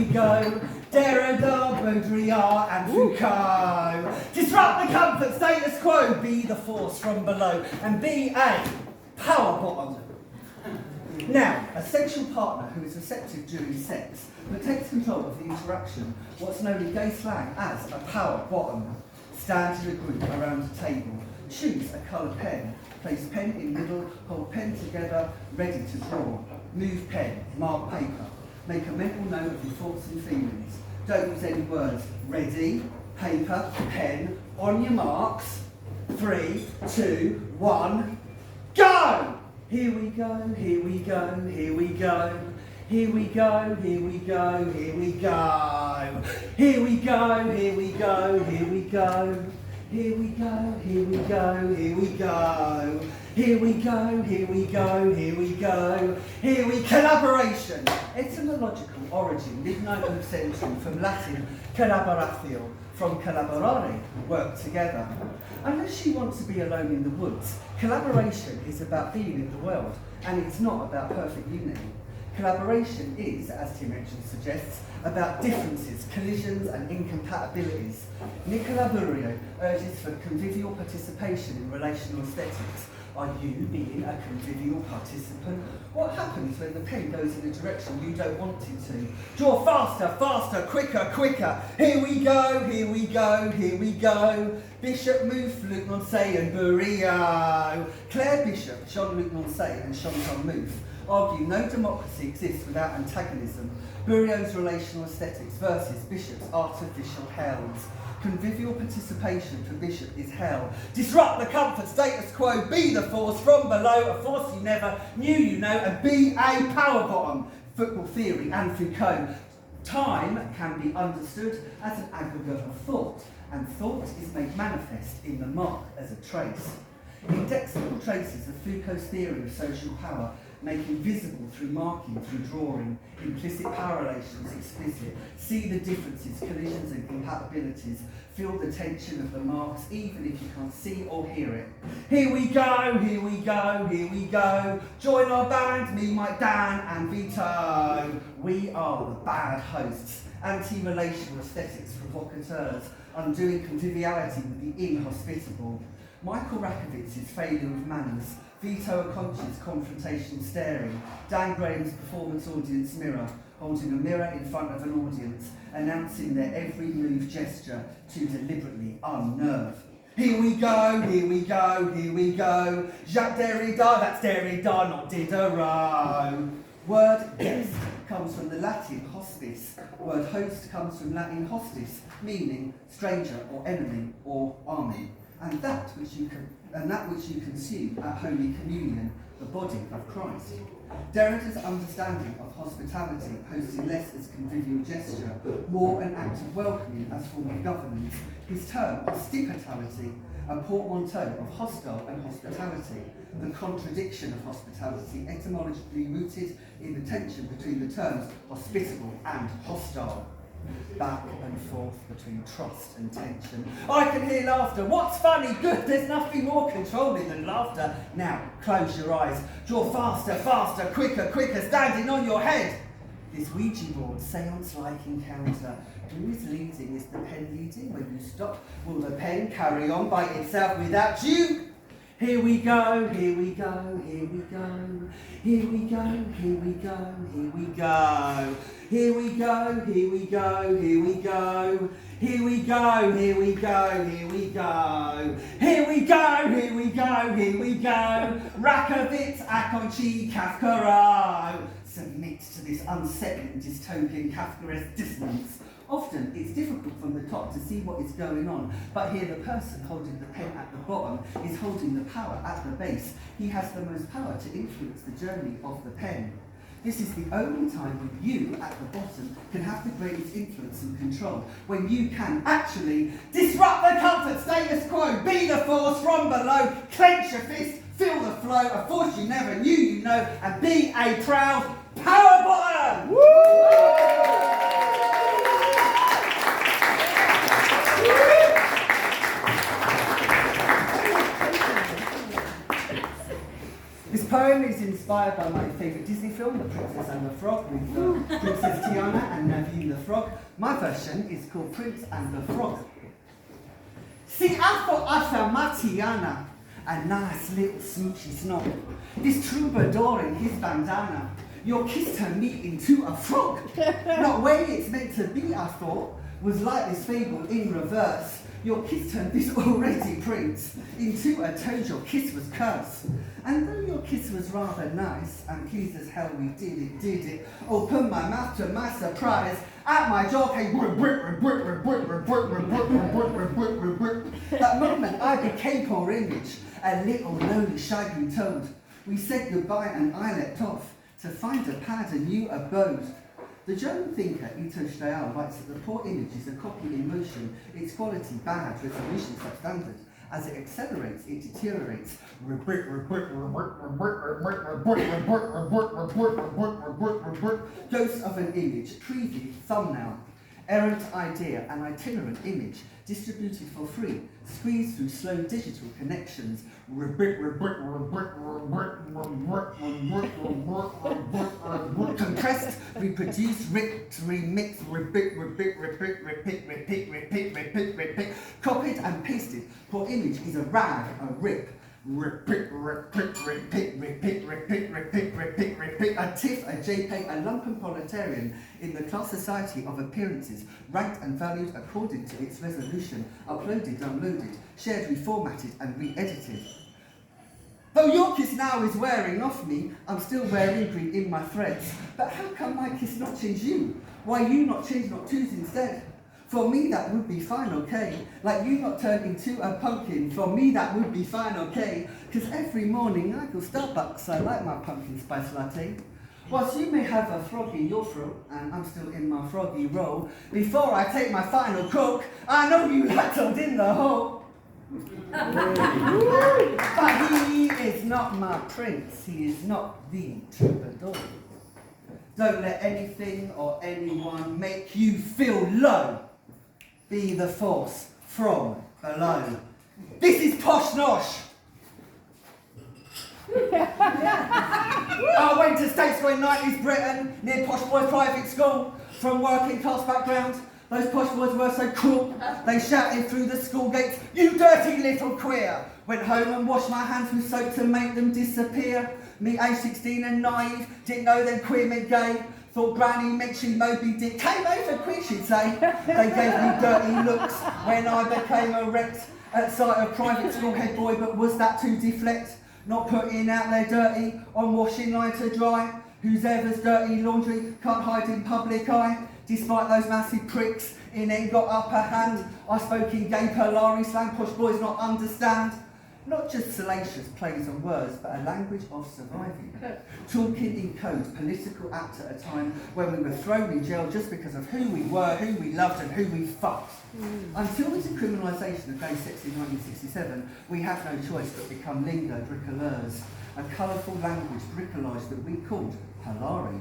we go. Derrida, Baudrillard and Foucault. Disrupt the comfort status quo, be the force from below, and be a power bottom. Now, a sexual partner who is receptive during sex but takes control of the interaction, what's known in gay slang as a power bottom. Stand in a group around a table, choose a coloured pen, place pen in middle, hold pen together, ready to draw. Move pen, mark paper. Make a mental note of your thoughts and feelings. Don't use any words. Ready, paper, pen, on your marks. 3, 2, 1, go! Here we go, here we go, here we go. Here we go, here we go, here we go. Here we go, here we go, here we go. Here we go, here we go, here we go. Here we go, here we go, here we go. Here we collaboration. Etymological origin, mid-19th century, from Latin collaboratio, from collaborare, work together. Unless you want to be alone in the woods, collaboration is about being in the world, and it's not about perfect unity. Collaboration is, as Tim Richards suggests, about differences, collisions and incompatibilities. Nicola Burio urges for convivial participation in relational aesthetics. Are you being a convivial participant? What happens when the pen goes in a direction you don't want it to? Draw faster, faster, quicker, quicker. Here we go, here we go, here we go. Bishop, Mouffe, Luc Moncey and Burio. Claire Bishop, Jean-Luc Moncey and Chantal Mouffe argue no democracy exists without antagonism. Burio's relational aesthetics versus Bishop's artificial hells. Convivial participation for Bishop is hell. Disrupt the comfort status quo, be the force from below, a force you never knew you know, and be a power bottom. Football theory and Foucault. Time can be understood as an aggregate of thought, and thought is made manifest in the mark as a trace. Indexable traces of Foucault's theory of social power making visible through marking, through drawing, implicit power relations explicit, see the differences, collisions and compatibilities, feel the tension of the marks even if you can't see or hear it. Here we go, here we go, here we go. Join our band, me, Mike, Dan and Vito. We are the bad hosts, anti-relational aesthetics provocateurs, undoing conviviality with the inhospitable. Michael Rakowitz's failure of manners, Vito Aconchi's confrontation staring, Dan Graham's performance audience mirror, holding a mirror in front of an audience, announcing their every move gesture to deliberately unnerve. Here we go, here we go, here we go. Jacques Derrida, that's Derrida, not Diderot. Word guest comes from the Latin hospice. Word host comes from Latin hostis, meaning stranger or enemy or army. And that which you consume at Holy Communion, the body of Christ. Derrida's understanding of hospitality, hosting less as convivial gesture, more an act of welcoming as form of governance. His term, hospitality, a portmanteau of hostile and hospitality, the contradiction of hospitality, etymologically rooted in the tension between the terms hospitable and hostile. Back and forth between trust and tension. I can hear laughter. What's funny? Good. There's nothing more controlling than laughter. Now, close your eyes. Draw faster, faster, quicker, quicker, standing on your head. This Ouija board seance-like encounter. Who is leading? Is the pen leading? When you stop, will the pen carry on by itself without you? Here we go, here we go, here we go. Here we go, here we go, here we go. Here we go, here we go, here we go. Here we go, here we go, here we go. Here we go, here we go, here we go. Rakowitz, Aconchi, Kafka. Submit to this unsettling dystopian Kafkaesque dissonance. Often it's difficult from the top to see what is going on, but here the person holding the pen at the bottom is holding the power at the base. He has the most power to influence the journey of the pen. This is the only time when you, at the bottom, can have the greatest influence and control, when you can actually disrupt the comfort status quo, be the force from below, clench your fist, feel the flow, a force you never knew you know, and be a proud power bottom! Woo! This poem is inspired by my favourite Disney film, The Princess and the Frog, with Princess Tiana and Naveen the Frog. My version is called Prince and the Frog. See, I thought I found my Tiana, a nice little smoochy snob. This troubadour in his bandana. Your kiss turned me into a frog. Not way it's meant to be, I thought, was like this fable in reverse. Your kiss turned this already prince into a toad. Your kiss was curse. And though your kiss was rather nice, and pleased as hell we did it, opened my mouth to my surprise. At my jaw came that moment I became poor image, a little lonely shaggy toad. We said goodbye and I leapt off to find a pad, a new abode. The German thinker Ito Steyer writes that the poor image is a copy in motion, its quality bad, resolution substandard. As it accelerates, it deteriorates. Ghost of an image, preview, thumbnail, errant idea, an itinerant image, distributed for free, squeezed through slow digital connections. Compressed, reproduced, ripped, remixed, repeat, copied and pasted. Poor image is a rag, a rip. Repeat, a tiff, a JPEG, a lumpen proletarian in the class society of appearances, ranked and valued according to its resolution, uploaded, downloaded, shared, reformatted and re-edited. Though your kiss now is wearing off me, I'm still wearing green in my threads. But how come my kiss not change you? Why you not change not twos instead? For me that would be fine, okay. Like you not turn into a pumpkin. For me that would be fine, okay. Cause every morning I go Starbucks, I like my pumpkin spice latte. Whilst you may have a frog in your throat, and I'm still in my froggy role, before I take my final croak, I know you rattled in the hole. But he is not my prince, he is not the troubadour. Don't let anything or anyone make you feel low. Be the force from below. This is Posh Nosh. I went to state school in 90s Britain, near Posh Boys Private School, from working class background. Those posh boys were so cruel, they shouted through the school gates, "You dirty little queer!" Went home and washed my hands with soap to make them disappear. Me age 16 and naive, didn't know them queer meant gay. Thought Granny meant she Moby Dick. Came over quick, she'd say. They gave me dirty looks when I became erect at sight of private school head boy, but was that to deflect? Not putting out their dirty on washing line to dry. Whose ever's dirty laundry can't hide in public eye. Despite those massive pricks, in ain't got upper hand. I spoke in gay Polari slang, posh boys not understand. Not just salacious plays on words, but a language of surviving. Talking in code, political act at a time when we were thrown in jail just because of who we were, who we loved and who we fucked. Until the decriminalisation of gay sex in 1967, we had no choice but become lingo bricoleurs, a colourful language bricolage that we called Polari.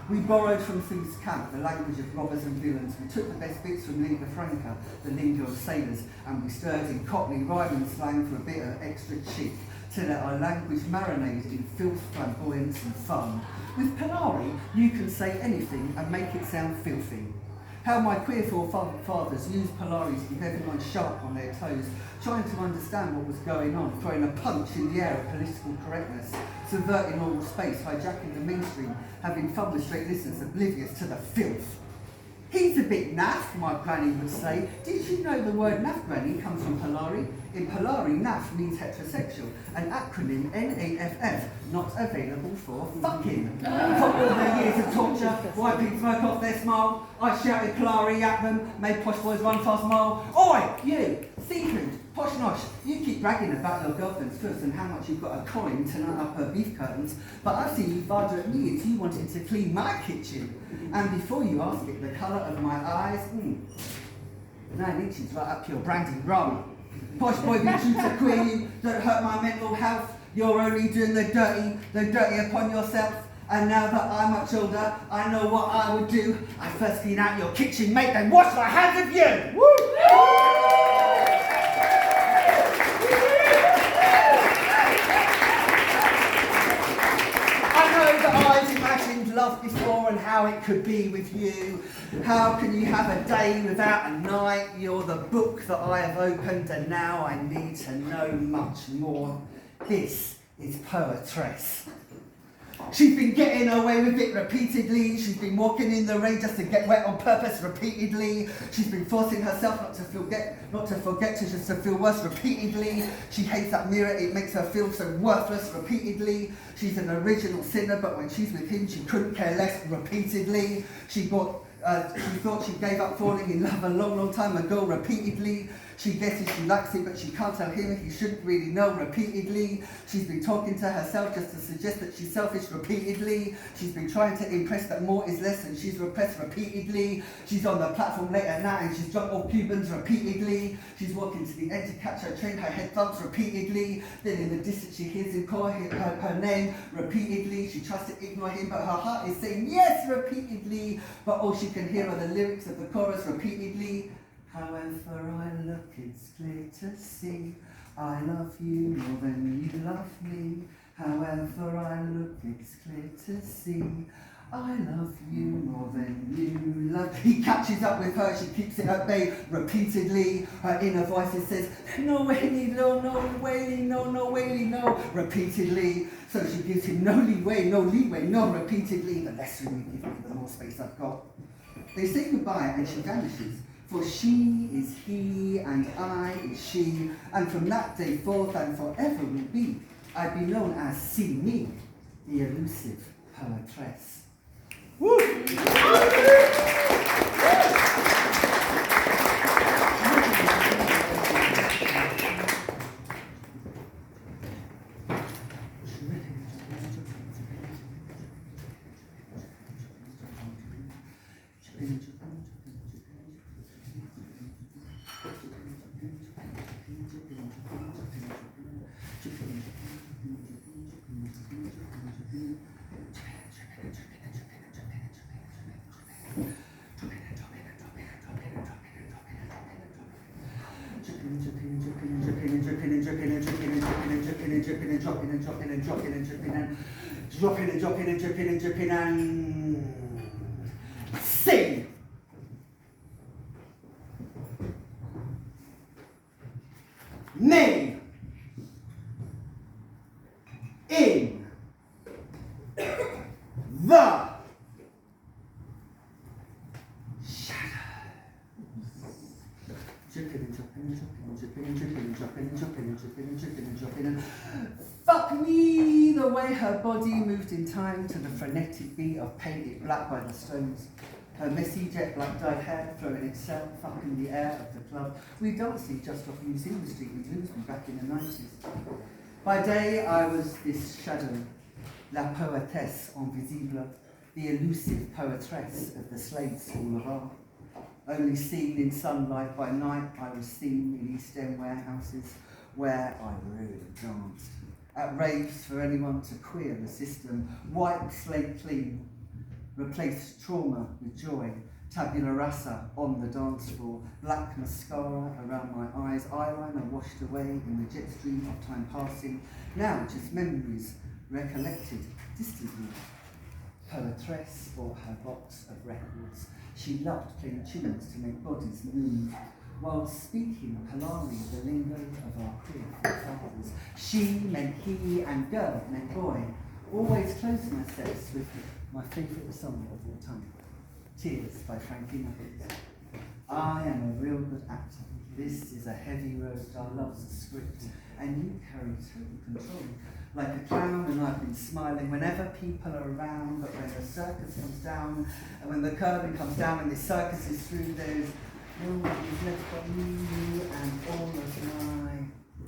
We borrowed from Thieves' Camp, the language of robbers and villains. We took the best bits from lingua franca, the lingo of sailors, and we stirred in Cockney rhyming slang for a bit of extra chic, to let our language marinate in filth, flamboyance and fun. With Polari, you can say anything and make it sound filthy. How my queer forefathers used Polari to keep everyone sharp on their toes, trying to understand what was going on, throwing a punch in the air of political correctness, subverting oral space, hijacking the mainstream, having fun with straight listeners, oblivious to the filth. He's a bit naff, my granny would say. Did you know the word naff, granny, comes from Polari? In Polari, naff means heterosexual, an acronym NAFF, not available for fucking. For all their years of torture, wiping smoke off their smile, I shouted Polari at them, made posh boys run fast mile. Oi, you, seafood, posh nosh, you keep bragging about your girlfriend's first and how much you've got a coin to nut up her beef curtains, but I've seen you father at me as you wanted to clean my kitchen. And before you ask it, the colour of my eyes, 9 inches right up your brandy rum. Posh boy, be true to queer you, don't hurt my mental health. You're only doing the dirty upon yourself. And now that I'm much older, I know what I would do. I first clean out your kitchen, mate, then wash my hands of you. Woo! I know that I've imagined love before and how it could be with you. How can you have a day without a night? You're the book that I have opened, and now I need to know much more. This is Poetress. She's been getting away with it repeatedly. She's been walking in the rain just to get wet on purpose repeatedly. She's been forcing herself not to forget, just to feel worse repeatedly. She hates that mirror, it makes her feel so worthless repeatedly. She's an original sinner, but when she's with him, she couldn't care less repeatedly. She thought she gave up falling in love a long, long time ago repeatedly. She guesses she likes him, but she can't tell him he shouldn't really know repeatedly. She's been talking to herself just to suggest that she's selfish repeatedly. She's been trying to impress that more is less, and she's repressed repeatedly. She's on the platform late at night and she's drunk all Cubans repeatedly. She's walking to the end to catch her train, her head thumps repeatedly. Then in the distance she hears him call her name repeatedly. She tries to ignore him, but her heart is saying yes repeatedly. But all she can hear are the lyrics of the chorus repeatedly. However I look, it's clear to see I love you more than you love me. However I look, it's clear to see I love you more than you love. He catches up with her, she keeps it at bay repeatedly. Her inner voice says, no Whaley, no, no Whaley, no, no Whaley, no, repeatedly. So she gives him no leeway, no, repeatedly. The less room you give me, the more space I've got. They say goodbye and she vanishes. For she is he and I is she, and from that day forth and forever will be, I'd be known as See Me, the elusive poetress. Woo! Dropping and sing. Me in the shadows. Dripping. Fuck me, the way her body moved in time to the frenetic beat of Painted Black by the Stones. Her messy jet black dyed hair throwing itself up in the air of the club. We dancing just off Museum Street in Bloomsbury back in the 90s. By day I was this shadow, la poétesse invisible, the elusive poetress of the Slade School of Art. Only seen in sunlight by night, I was seen in East End warehouses where I really danced. At raves for anyone to queer the system, wipe slate clean, replace trauma with joy, tabula rasa on the dance floor, black mascara around my eyes, eyeliner washed away in the jet stream of time passing, now just memories recollected distantly. Poetress or her box of records, she loved playing tunes to make bodies move, while speaking Polari, the lingo of our queer forefathers. She meant he and girl meant boy, always close myself with my favourite song of all time, Tears by Frankie Knuckles. I am a real good actor. This is a heavy road, our love's a script, and you carry total control. Like a clown, and I've been smiling whenever people are around, but when the circus comes down, and when the curtain comes down and the circus is through, there's no one is left but me and all of my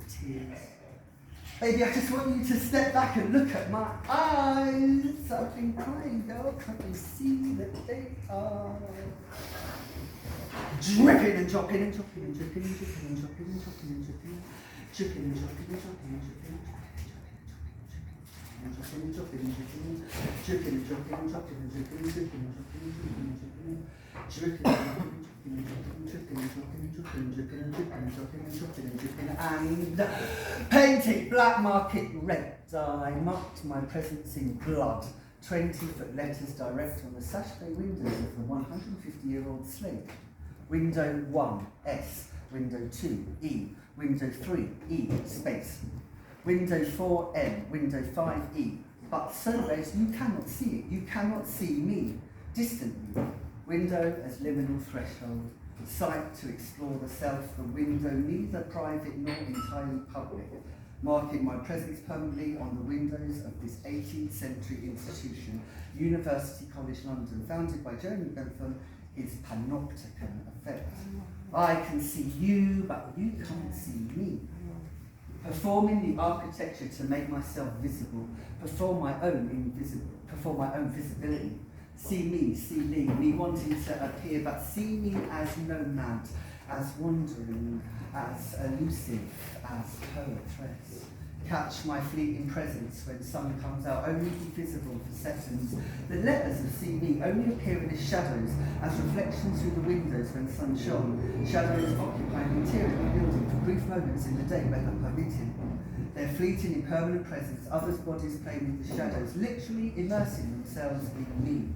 tears. Baby, I just want you to step back and look at my eyes. I've been crying, girl, can't you see that they are dripping and dropping and dropping and dripping and dripping and dropping and dropping and dripping, dripping and dropping and dropping and dripping. And painted black market red dye marked my presence in blood 20-foot letters direct on the sash bay windows of the 150-year-old slate. Window 1, S. Window 2, E. Window 3, E, space. Window 4, N. Window 5, E. But so as you cannot see it, you cannot see me. Distantly. Window as liminal threshold. Sight to explore the self. The window neither private nor entirely public. Marking my presence permanently on the windows of this 18th century institution, University College London, founded by Jeremy Bentham, is panopticon effect. I can see you, but you can't see me. Performing the architecture to make myself visible, perform my own visibility. See me, see me wanting to appear, but see me as nomad, as wandering, as elusive, as poetress. Catch my fleeting presence when sun comes out, only be visible for seconds. The letters of see me only appear as shadows, as reflections through the windows when sun shone. Shadows occupy the interior of the building for brief moments in the day, weather permitting. Their fleeting impermanent presence, others' bodies playing with the shadows, literally immersing themselves in me.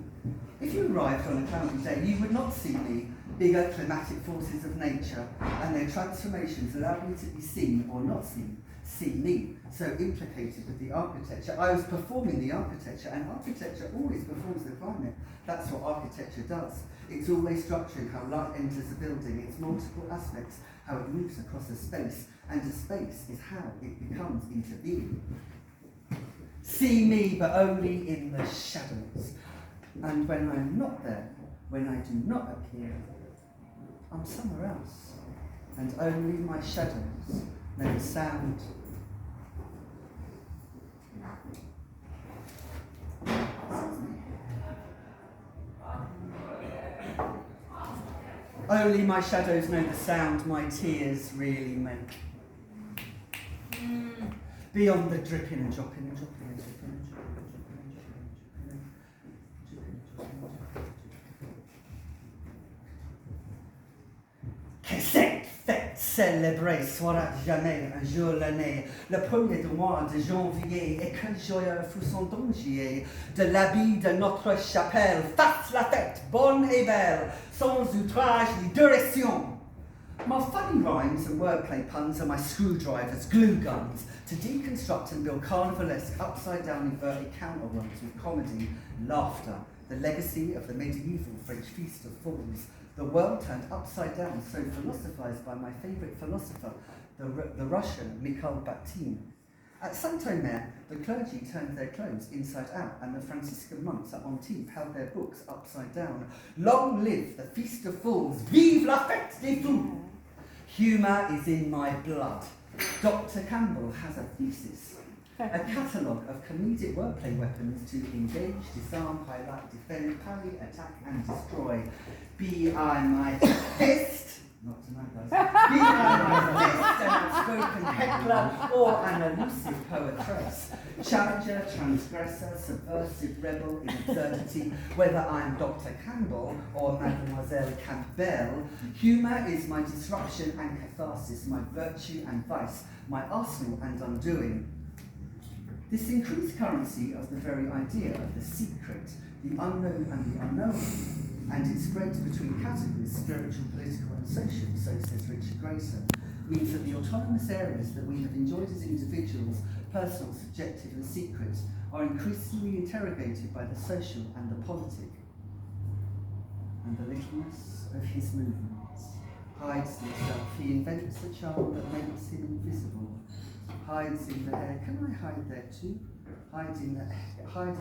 If you arrived on a cloudy day, you would not see me. Bigger climatic forces of nature and their transformations allow me to be seen or not seen. See me, so implicated with the architecture. I was performing the architecture, and architecture always performs the climate. That's what architecture does. It's always structuring how light enters a building, its multiple aspects, how it moves across a space, and a space is how it becomes into being. See me, but only in the shadows. And when I'm not there, when I do not appear, I'm somewhere else. And only my shadows know the sound. Only my shadows know the sound my tears really make. Beyond the dripping and dropping and dropping and dripping and dropping and dripping and dripping and dripping and dripping. Que cette fête célébrée sera jamais un jour l'année, le premier du mois de janvier, et quel joyeux fut son danger de l'habit de notre chapelle. Fasse la fête, bonne et belle, sans outrage ni direction. My funny rhymes and wordplay puns are my screwdrivers, glue guns, to deconstruct and build carnivalesque, upside-down inverted counterworks with comedy, laughter, the legacy of the medieval French Feast of Fools, the world turned upside down, so philosophized by my favourite philosopher, the Russian Mikhail Bakhtin. At Saint-Omer, the clergy turned their clothes inside out, and the Franciscan monks at Antibes held their books upside down. Long live the Feast of Fools! Vive la fête des fous! Humour is in my blood. Dr. Campbell has a thesis. A catalogue of comedic wordplay weapons to engage, disarm, highlight, defend, parry, attack, and destroy. Be I my fist, not tonight guys, be I my fist, an outspoken heckler, or an elusive poetress. Challenger, transgressor, subversive rebel in absurdity, whether I'm Dr. Campbell or Mademoiselle Campbell, humour is my disruption and catharsis, my virtue and vice, my arsenal and undoing. This increased currency of the very idea of the secret, the unknown and the unknowable, and it spreads between categories, spiritual, political and social, so says Richard Grayson, means that the autonomous areas that we have enjoyed as individuals, personal, subjective and secret, are increasingly interrogated by the social and the politic. And the littleness of his movements hides himself. He invents a charm that makes him invisible. Hides in the hair. Can I hide there too? Hide in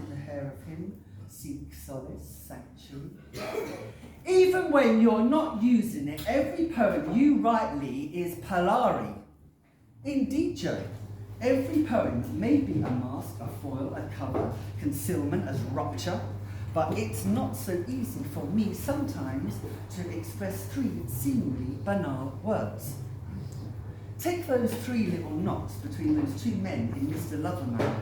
the hair of him. Seek solace, sanctuary. Even when you're not using it, every poem you write, Lee, is Polari. Indeed, Joe. Every poem may be a mask, a foil, a cover, concealment as rupture, but it's not so easy for me sometimes to express three seemingly banal words. Take those three little knots between those two men in Mr. Loverman.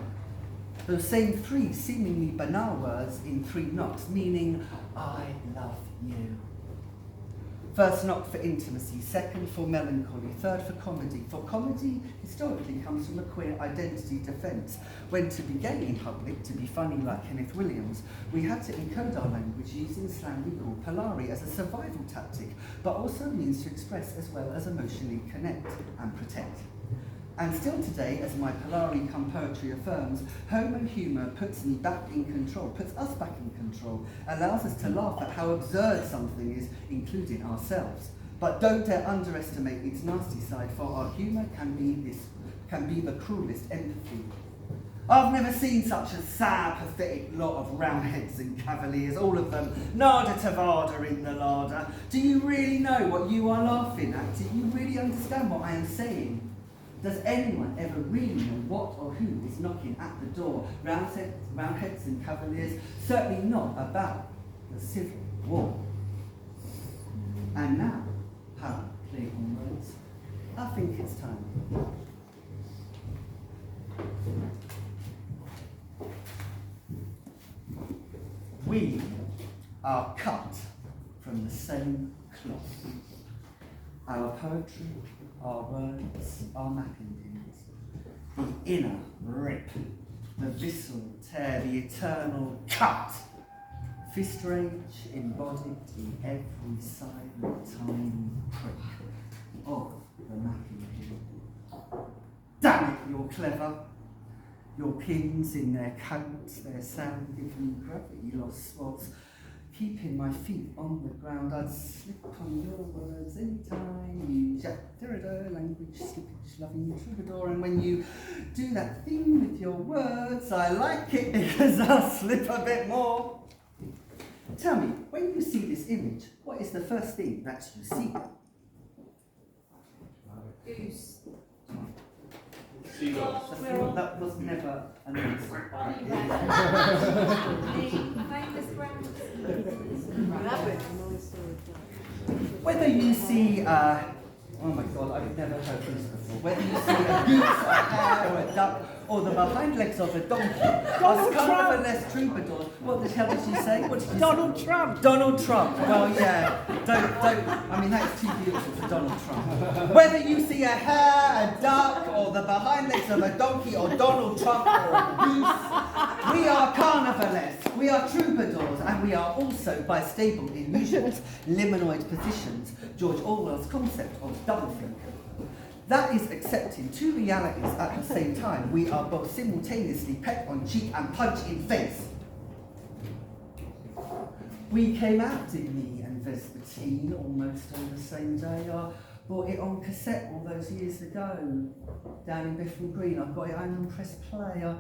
Those same three seemingly banal words in three knots, meaning, I love you. First knock for intimacy, second for melancholy, third for comedy. For comedy historically comes from a queer identity defence. When to be gay in public, to be funny like Kenneth Williams, we had to encode our language using slang we call Polari as a survival tactic, but also a means to express as well as emotionally connect and protect. And still today, as my Polari come poetry affirms, homo humour puts me back in control, puts us back in control, allows us to laugh at how absurd something is, including ourselves. But don't dare underestimate its nasty side, for our humour can be the cruelest empathy. I've never seen such a sad, pathetic lot of roundheads and cavaliers, all of them nada tavada in the larder. Do you really know what you are laughing at? Do you really understand what I am saying? Does anyone ever really know what or who is knocking at the door? Roundheads and cavaliers, certainly not about the Civil War. And now, how play on words? I think it's time. We are cut from the same cloth. Our poetry, our words, our mapping pins, the inner rip, the visceral tear, the eternal cut, fist rage embodied in every silent tiny prick of the mapping pin. Damn it, you're clever. Your pins in their coats, their sound give me gravity lost spots. Keeping my feet on the ground, I'd slip on your words anytime you jack language slippage loving troubadour. And when you do that thing with your words, I like it because I'll slip a bit more. Tell me, when you see this image, what is the first thing that you see? Goose. That was never an answer. Whether you see, oh my god, I've never heard this before. Whether you see a goose, a hare, or a duck, or the behind legs of a donkey, us colourless troubadours. What the hell did you say? What did you Donald say? Trump. Donald Trump. Well, yeah. Don't. I mean, that's too beautiful for Donald Trump. Whether you see a hare, a duck, or the behind legs of a donkey, or Donald Trump, or a goose, we are carnivalesque. We are troubadours, and we are also, by stable illusions, liminal positions, George Orwell's concept of doublethink. That is accepting two realities at the same time. We are both simultaneously peck on cheek and punch in face. We came out, did me and Vespertine, almost on the same day. I bought it on cassette all those years ago, down in Bethnal Green. I've got it home and press play. I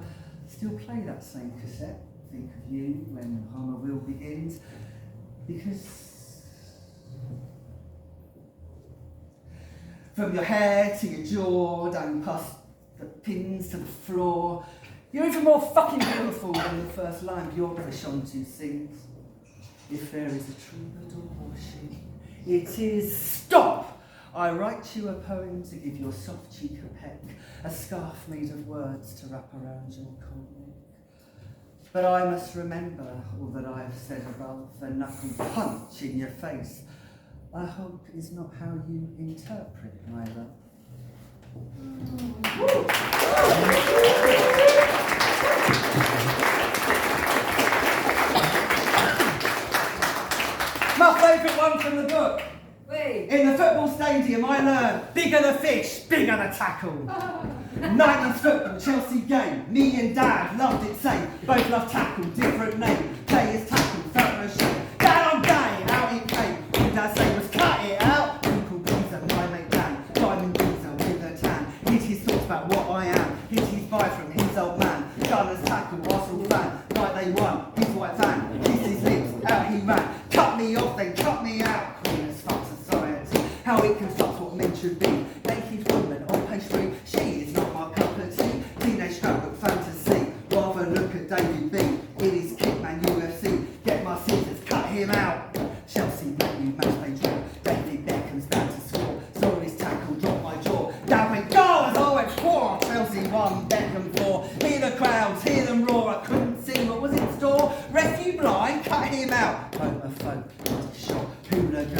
still play that same cassette, Think of You, When Homer Will Begins, because from your hair to your jaw, down past the pins to the floor, you're even more fucking beautiful than the first line Bjork Shantu sings. If there is a troubadour or she, it is stop! I write you a poem to give your soft cheek a peck, a scarf made of words to wrap around your cold neck. But I must remember all that I have said above, the knuckle punch in your face, I hope is not how you interpret my love. My favourite one from the book. Wait. In the football stadium I learned, bigger the fish, bigger the tackle. 90s football, Chelsea game, me and Dad loved it same. Both love tackle, different name. Players tackle, felt no shame. Down on day, out it came. All Dad say was cut it out. Uncle Beezer, my mate Dan, Diamond Beezer with a tan. Hid his thoughts about what I am, hid his vibe from his old man. Gunners tackle, Arsenal fan, like they won. His white van, kissed his lips, out he ran. Cut me off, then cut me out. Queen as fuck society, how it constructs what men should be. Naked woman on page 3, she is not my cup of tea. Teenage scrapbook fantasy, rather look at David B. It is Kickman UFC, get my scissors, cut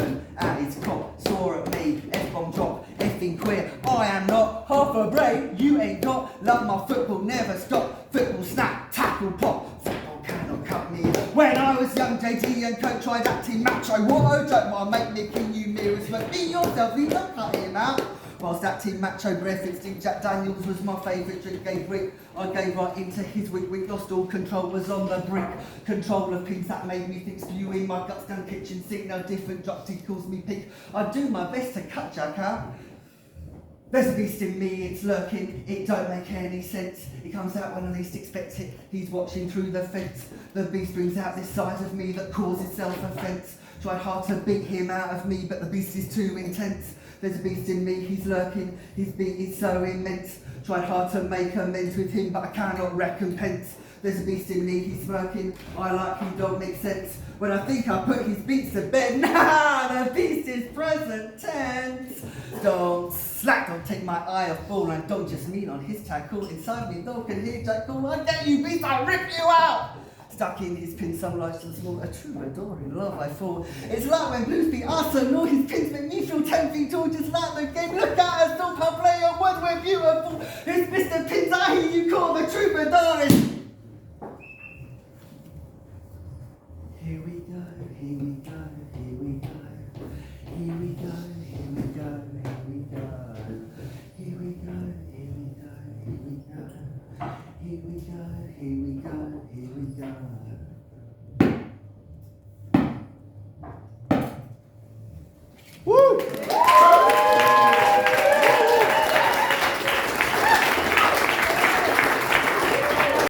London at his cop, swore at me, F-bomb drop, effing queer. I am not half a brain, you ain't got. Love my football, never stop. Football snap, tackle pop. Football cannot cut me. When I was young, JD and Coach tried acting macho. What a joke, my mate nicking you mirrors. But be yourself, please don't cut him out. Whilst acting macho, breath instinct, Jack Daniels was my favourite drink, gave Rick. I gave right into his wig, lost all control, was on the brink. Control of pins that made me think, spewing my guts down kitchen sink, no different drops, he calls me pig. I do my best to cut Jack out. There's a beast in me, it's lurking, it don't make any sense. It comes out when I least expect it, he's watching through the fence. The beast brings out this side of me that causes self-offence. Tried hard to beat him out of me, but the beast is too intense. There's a beast in me, he's lurking, his beat is so immense. Tried hard to make amends with him, but I cannot recompense. There's a beast in me, he's smirking, I like him, don't make sense. When I think I put his beats to bed, nah, the beast is present tense. Don't slack, don't take my eye off ball, and don't just mean on his tackle. Inside me, though, can hear Jack call, I get you beast, I'll rip you out. Stuck in his pin, some lights and small, a troubadour in love I fall. It's like when blues beat Arsenal, his pins make me feel 10 feet tall, just like the game. Look at us, don't play your words, we're beautiful. It's Mr. Pins, I hear you call the troubadour is. Here we go, here we go, here we go, here we go.